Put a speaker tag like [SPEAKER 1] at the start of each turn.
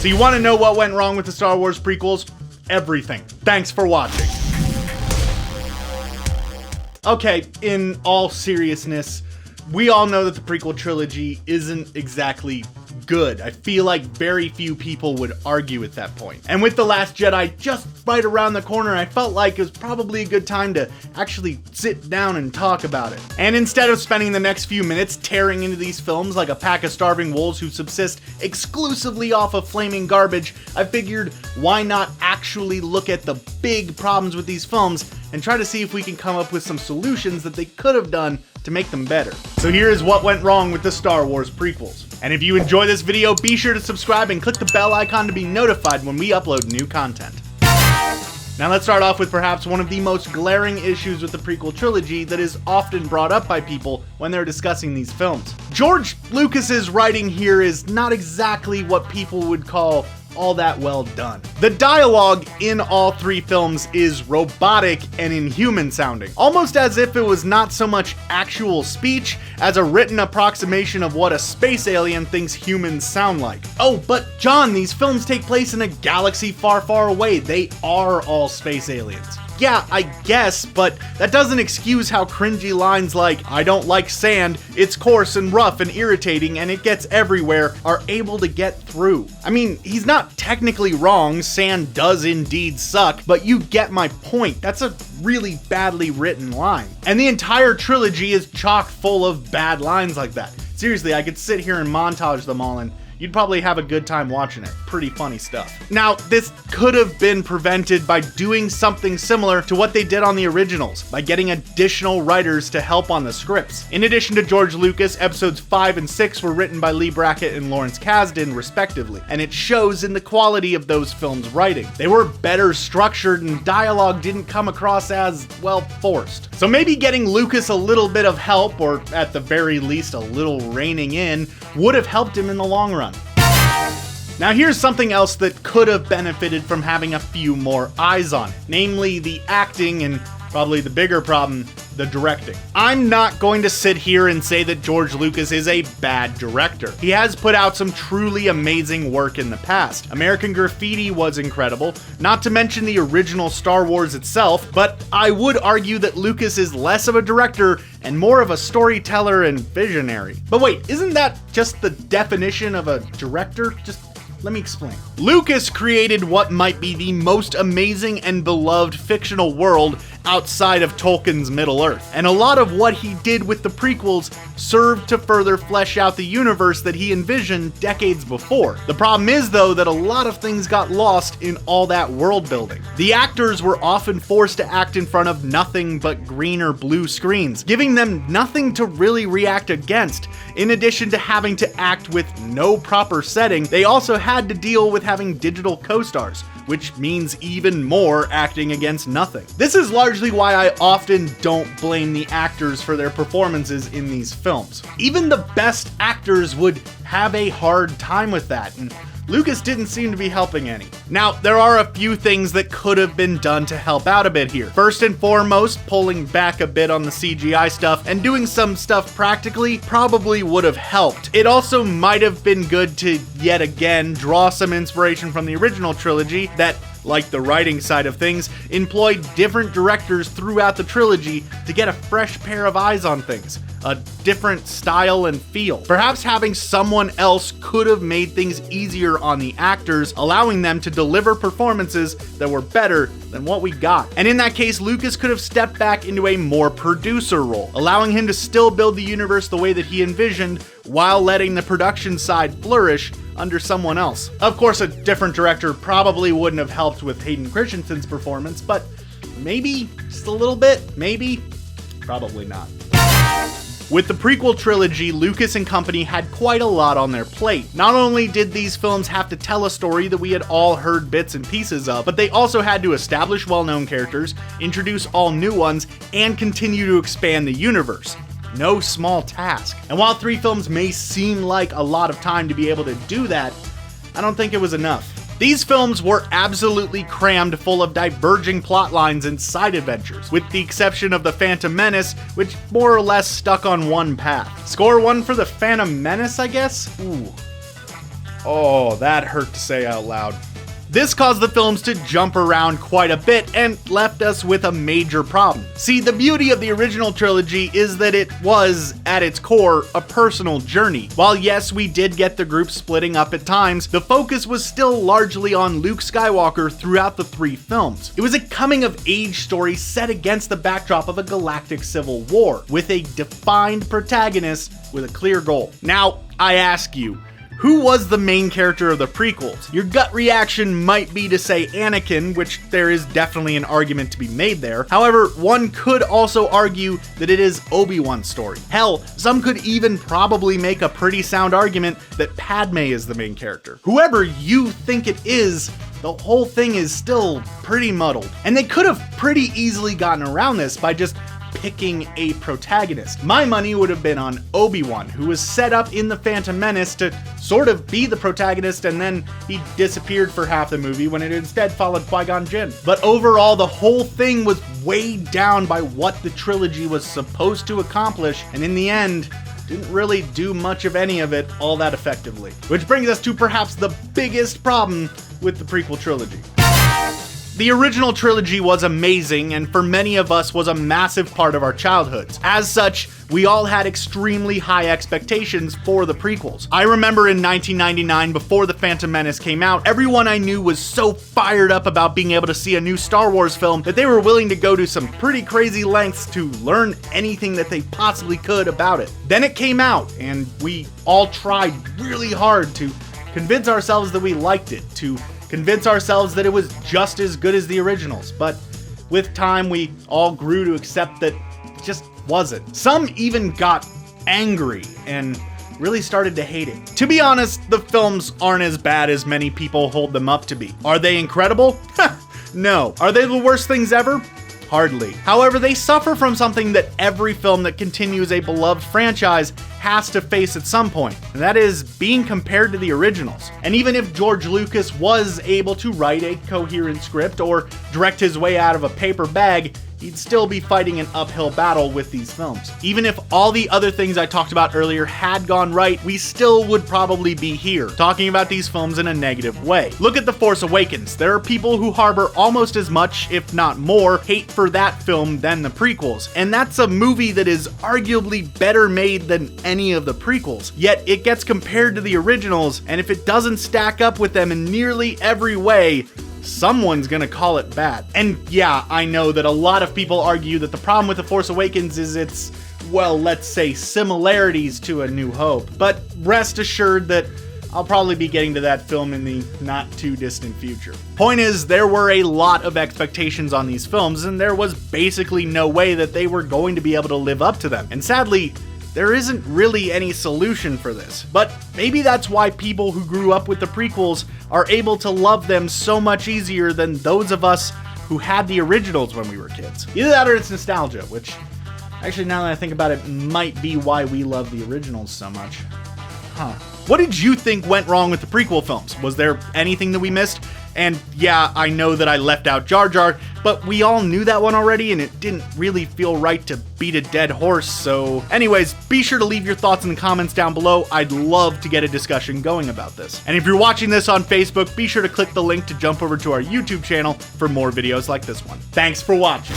[SPEAKER 1] So you want to know what went wrong with the Star Wars prequels? Everything. Thanks for watching. Okay, in all seriousness, we all know that the prequel trilogy isn't exactly good. I feel like very few people would argue at that point. And with The Last Jedi just right around the corner, I felt like it was probably a good time to actually sit down and talk about it. And instead of spending the next few minutes tearing into these films like a pack of starving wolves who subsist exclusively off of flaming garbage, I figured why not actually look at the big problems with these films and try to see if we can come up with some solutions that they could have done to make them better. So here is what went wrong with the Star Wars prequels. And if you enjoy this video, be sure to subscribe and click the bell icon to be notified when we upload new content. Now let's start off with perhaps one of the most glaring issues with the prequel trilogy that is often brought up by people when they're discussing these films. George Lucas's writing here is not exactly what people would call all that well done. The dialogue in all three films is robotic and inhuman sounding, almost as if it was not so much actual speech as a written approximation of what a space alien thinks humans sound like. Oh, but John, these films take place in a galaxy far, far away. They are all space aliens. Yeah, I guess, but that doesn't excuse how cringy lines like, "I don't like sand, it's coarse and rough and irritating and it gets everywhere," are able to get through. I mean, he's not technically wrong, sand does indeed suck, but you get my point. That's a really badly written line. And the entire trilogy is chock full of bad lines like that. Seriously, I could sit here and montage them all and you'd probably have a good time watching it. Pretty funny stuff. Now, this could have been prevented by doing something similar to what they did on the originals, by getting additional writers to help on the scripts. In addition to George Lucas, episodes 5 and 6 were written by Lee Brackett and Lawrence Kasdan, respectively, and it shows in the quality of those films' writing. They were better structured and dialogue didn't come across as, well, forced. So maybe getting Lucas a little bit of help, or at the very least a little reining in, would have helped him in the long run. Now here's something else that could have benefited from having a few more eyes on, namely the acting and probably the bigger problem, the directing. I'm not going to sit here and say that George Lucas is a bad director. He has put out some truly amazing work in the past. American Graffiti was incredible, not to mention the original Star Wars itself, but I would argue that Lucas is less of a director and more of a storyteller and visionary. But wait, isn't that just the definition of a director? Just let me explain. Lucas created what might be the most amazing and beloved fictional world outside of Tolkien's Middle-earth, and a lot of what he did with the prequels served to further flesh out the universe that he envisioned decades before. The problem is, though, that a lot of things got lost in all that world building. The actors were often forced to act in front of nothing but green or blue screens, giving them nothing to really react against. In addition to having to act with no proper setting, they also had to deal with having digital co-stars, which means even more acting against nothing. This is largely why I often don't blame the actors for their performances in these films. Even the best actors would have a hard time with that, and Lucas didn't seem to be helping any. Now, there are a few things that could have been done to help out a bit here. First and foremost, pulling back a bit on the CGI stuff and doing some stuff practically probably would have helped. It also might have been good to, yet again, draw some inspiration from the original trilogy that, like the writing side of things, employed different directors throughout the trilogy to get a fresh pair of eyes on things, a different style and feel. Perhaps having someone else could have made things easier on the actors, allowing them to deliver performances that were better than what we got. And in that case, Lucas could have stepped back into a more producer role, allowing him to still build the universe the way that he envisioned, while letting the production side flourish under someone else. Of course, a different director probably wouldn't have helped with Hayden Christensen's performance, but maybe, just a little bit, maybe, probably not. With the prequel trilogy, Lucas and company had quite a lot on their plate. Not only did these films have to tell a story that we had all heard bits and pieces of, but they also had to establish well-known characters, introduce all new ones, and continue to expand the universe. No small task. And while 3 films may seem like a lot of time to be able to do that, I don't think it was enough. These films were absolutely crammed full of diverging plot lines and side adventures, with the exception of The Phantom Menace, which more or less stuck on one path. Score 1 for The Phantom Menace, I guess? Ooh. Oh, that hurt to say out loud. This caused the films to jump around quite a bit and left us with a major problem. See, the beauty of the original trilogy is that it was, at its core, a personal journey. While yes, we did get the group splitting up at times, the focus was still largely on Luke Skywalker throughout the 3 films. It was a coming-of-age story set against the backdrop of a galactic civil war, with a defined protagonist with a clear goal. Now, I ask you, who was the main character of the prequels? Your gut reaction might be to say Anakin, which there is definitely an argument to be made there. However, one could also argue that it is Obi-Wan's story. Hell, some could even probably make a pretty sound argument that Padme is the main character. Whoever you think it is, the whole thing is still pretty muddled. And they could have pretty easily gotten around this by just picking a protagonist. My money would have been on Obi-Wan, who was set up in The Phantom Menace to sort of be the protagonist, and then he disappeared for half the movie when it instead followed Qui-Gon Jinn. But overall, the whole thing was weighed down by what the trilogy was supposed to accomplish, and in the end, didn't really do much of any of it all that effectively. Which brings us to perhaps the biggest problem with the prequel trilogy. The original trilogy was amazing, and for many of us was a massive part of our childhoods. As such, we all had extremely high expectations for the prequels. I remember in 1999, before The Phantom Menace came out, everyone I knew was so fired up about being able to see a new Star Wars film that they were willing to go to some pretty crazy lengths to learn anything that they possibly could about it. Then it came out, and we all tried really hard to convince ourselves that we liked it, to convince ourselves that it was just as good as the originals, but with time we all grew to accept that it just wasn't. Some even got angry and really started to hate it. To be honest, the films aren't as bad as many people hold them up to be. Are they incredible? No. Are they the worst things ever? Hardly. However, they suffer from something that every film that continues a beloved franchise has to face at some point, and that is being compared to the originals. And even if George Lucas was able to write a coherent script or direct his way out of a paper bag, he'd still be fighting an uphill battle with these films. Even if all the other things I talked about earlier had gone right, we still would probably be here, talking about these films in a negative way. Look at The Force Awakens. There are people who harbor almost as much, if not more, hate for that film than the prequels. And that's a movie that is arguably better made than any of the prequels. Yet it gets compared to the originals, and if it doesn't stack up with them in nearly every way, someone's gonna call it bad. And yeah, I know that a lot of people argue that the problem with The Force Awakens is its, well, let's say similarities to A New Hope. But rest assured that I'll probably be getting to that film in the not too distant future. Point is, there were a lot of expectations on these films, and there was basically no way that they were going to be able to live up to them. And sadly, there isn't really any solution for this. But maybe that's why people who grew up with the prequels are able to love them so much easier than those of us who had the originals when we were kids. Either that or it's nostalgia, which actually, now that I think about it, might be why we love the originals so much. Huh. What did you think went wrong with the prequel films? Was there anything that we missed? And yeah, I know that I left out Jar Jar, but we all knew that one already, and it didn't really feel right to beat a dead horse, so... Anyways, be sure to leave your thoughts in the comments down below. I'd love to get a discussion going about this. And if you're watching this on Facebook, be sure to click the link to jump over to our YouTube channel for more videos like this one. Thanks for watching.